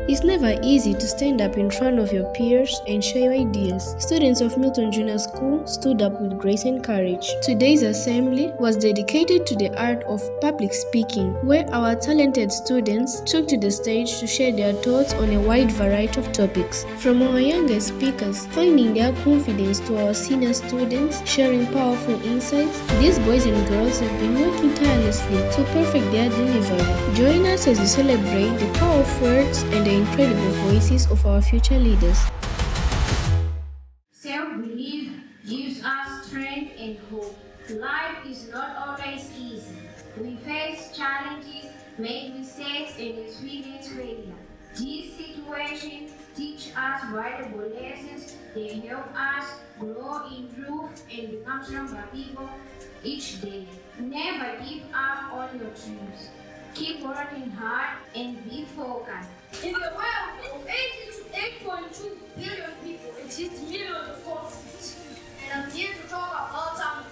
It's never easy to stand up in front of your peers and share your ideas. Students of Milton Junior School stood up with grace and courage. Today's assembly was dedicated to the art of public speaking, where our talented students took to the stage to share their thoughts on a wide variety of topics. From our youngest speakers finding their confidence to our senior students sharing powerful insights, these boys and girls have been working tirelessly to perfect their delivery. Join us as we celebrate the power of words and the incredible voices of our future leaders. Self-belief gives us strength and hope. Life is not always easy. We face challenges, make mistakes, and experience failure. These situations teach us valuable lessons. They help us grow, improve, and become stronger people each day. Never give up on your dreams. Keep working hard and be focused. In the world of 80 to 8.2 billion people, exist millions of conflicts. And I'm here to talk about some.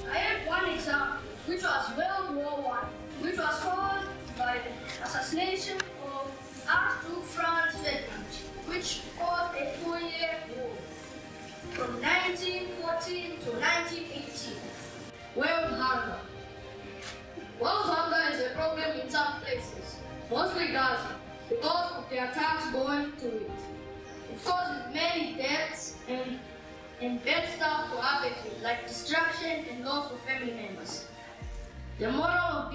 I have one example, which was World War I, which was caused by the assassination of Archduke Franz Ferdinand, which caused a 4-year war from 1914 to 1918. World hunger. World hunger is a problem in some places, mostly Gaza, because of the attacks going to it. It causes many deaths and bad stuff to happen, like destruction and loss of family members. The moral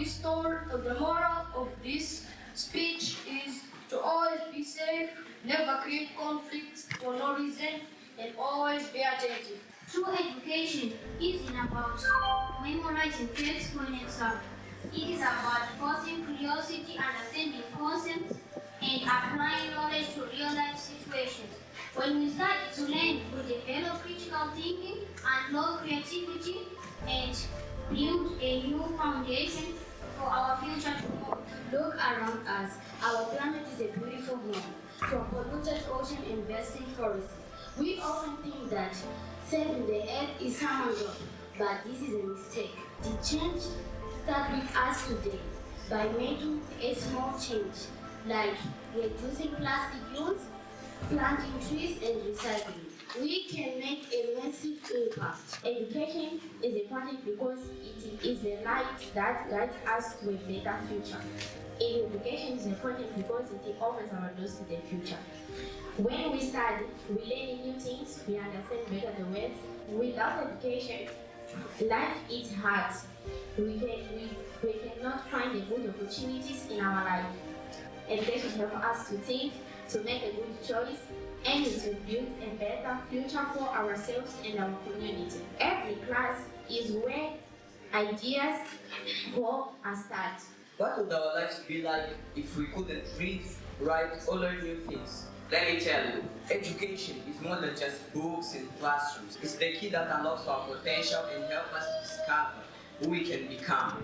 of this speech is to always be safe, never create conflicts for no reason, and always be attentive. True education isn't about memorizing facts for an exam. It is about fostering curiosity, understanding concepts, and applying knowledge to real-life situations. When we start to learn, we develop critical thinking, unlock creativity, and build a new foundation for our future tomorrow. Look around us. Our planet is a beautiful home, from polluted ocean and vesting forests. We often think that saving the earth is someone's job, but this is a mistake. The change starts with us today by making a small change, like reducing plastic use, planting trees, and recycling. We can make a massive impact. Education is important because it is the light that guides us to a better future. Education is important because it opens our doors to the future. When we study, we learn new things, we understand better the world. Without education, life is hard. We cannot find the good opportunities in our life. Education helps us to think, to make a good choice, and to build a better future for ourselves and our community. Every class is where ideas go and start. What would our lives be like if we couldn't read, write, or learn new things? Let me tell you, education is more than just books and classrooms. It's the key that unlocks our potential and helps us discover who we can become.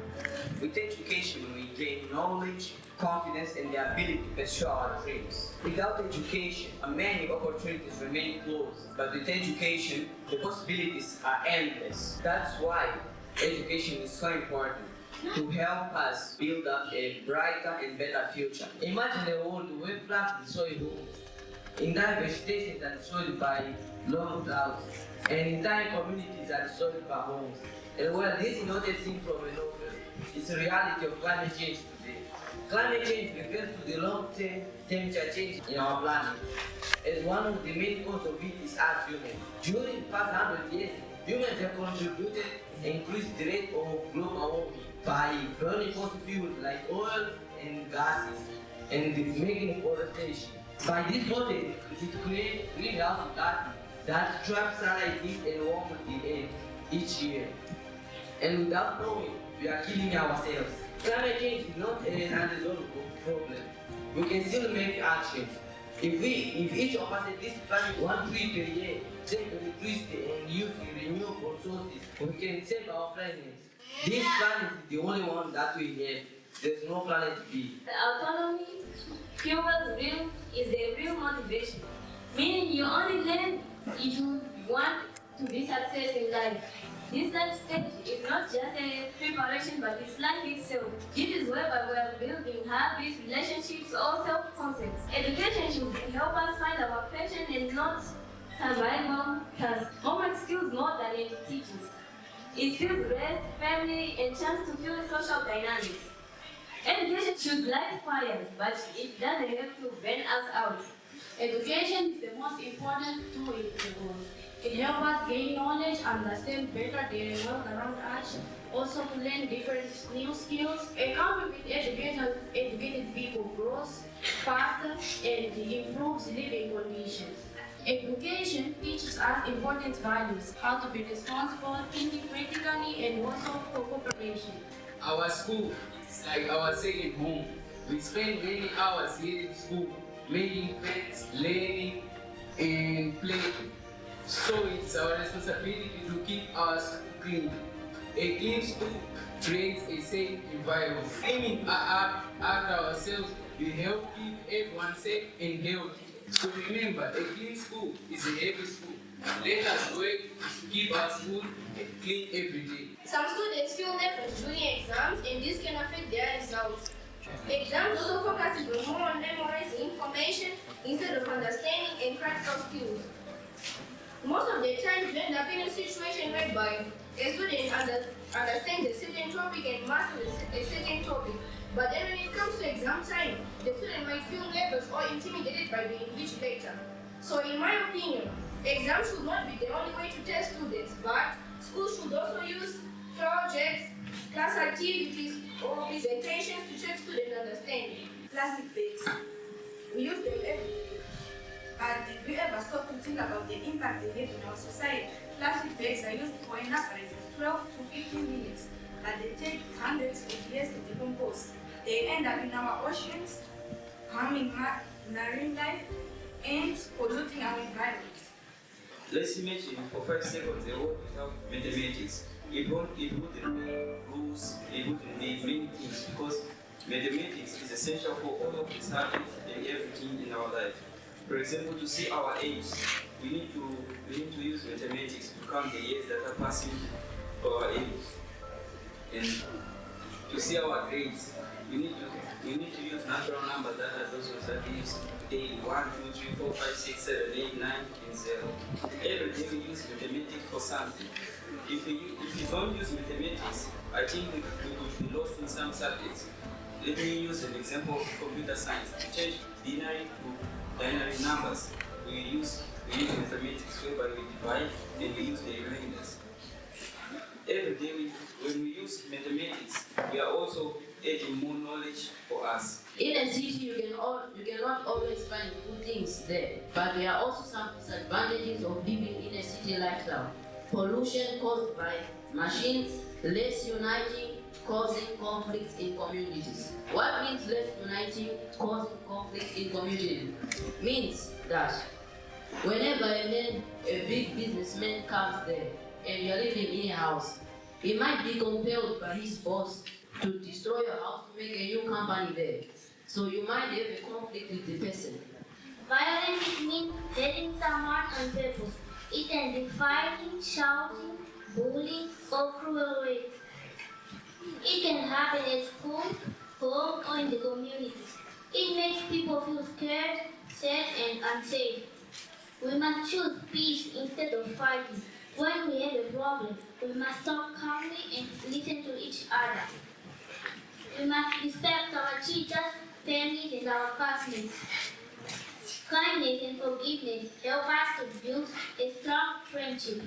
With education, we gain knowledge, confidence, and the ability to pursue our dreams. Without education, many opportunities remain closed, but with education, the possibilities are endless. That's why education is so important, to help us build up a brighter and better future. Imagine a world where flat soil homes, entire vegetations are destroyed by long droughts, and entire communities are destroyed by homes. And well, this is not a thing from a novel, it's a reality of climate change today. Climate change refers to the long-term temperature change in our planet, as one of the main causes of it is us humans. During the past 100 years, humans have contributed and increased the rate of global warming by burning fossil fuels like oil and gases and making deforestation. By this process, it creates greenhouse gases that trap sunlight heat and warm the earth each year. And without knowing, we are killing ourselves. Climate change is not an unresolvable problem. We can still make actions. If each of us at this planet 1 tree per year, save electricity and use renewable sources, we can save our planet. This planet is the only one that we have. There's no planet B. The autonomy fuels real is the real motivation, meaning you only learn if you want to be successful in life. This life stage is not just a preparation, but it's life itself. This is whereby we are building habits, relationships, or self-concepts. Education survival, has homework skills more than it teaches. It feels rest, family, and chance to feel social dynamics. Education should light fires, but it doesn't have to burn us out. Education is the most important tool in the world. It helps us gain knowledge, understand better the world around us, also to learn different new skills. A country with educated people grows faster and improves living conditions. Education teaches us important values, how to be responsible, thinking critically, and also for cooperation. Our school is like our second home. We spend many hours here in school, making friends, learning, and playing. So it's our responsibility to keep our school clean. A clean school creates a safe environment. Cleaning up after ourselves will help keep everyone safe and healthy. So remember, a clean school is a healthy school. Let us work to keep our school clean every day. Some students feel nervous during exams, and this can affect their results. Exams also focus more on memorizing information instead of understanding and practical skills. Most of the time, you end up in a situation whereby a student understands a certain topic and masters a certain topic. But then when it comes to exam time, the student might feel nervous or intimidated by the invigilator. So in my opinion, exams should not be the only way to test students, but schools should also use projects, class activities, or presentations to check student understanding. Plastic bags. We use them every day. But did we ever stop to think about the impact they have in our society? Plastic bags are used for an average of 12 to 15 minutes, but they take hundreds of years to decompose. They end up in our oceans, harming marine life, and polluting our environment. Let's imagine for 5 seconds the world without mathematics. It wouldn't be rules, it wouldn't be many things, because mathematics is essential for all of this habits and everything in our life. For example, to see our age, we need to use mathematics to count the years that are passing for our age. And to see our grades, we need to use natural numbers that are those ones that we use daily: 1, 2, 3, 4, 5, 6, 7, 8, 9, and 0. Every day we use mathematics for something. If you don't use mathematics, I think we could be lost in some subjects. Let me use an example of computer science. To change binary to binary numbers, we use mathematics whereby we divide and we use the remainders. Every day when we use mathematics, we are also adding more knowledge for us. In a city, you cannot always find good things there, but there are also some disadvantages of living in a city lifestyle. Pollution caused by machines, less uniting, causing conflicts in communities. What means less uniting, causing conflicts in communities? Means that whenever a big businessman comes there and you're living in a house, he might be compelled by his boss to destroy your house to make a new company there. So you might have a conflict with the person. Violence means hitting someone on purpose. It can be fighting, shouting, bullying, or cruel ways. It can happen at school, home, or in the community. It makes people feel scared, sad, and unsafe. We must choose peace instead of fighting. When we have a problem, we must talk calmly and listen to each other. We must respect our teachers, families, and our classmates. Kindness and forgiveness help us to build a strong friendship.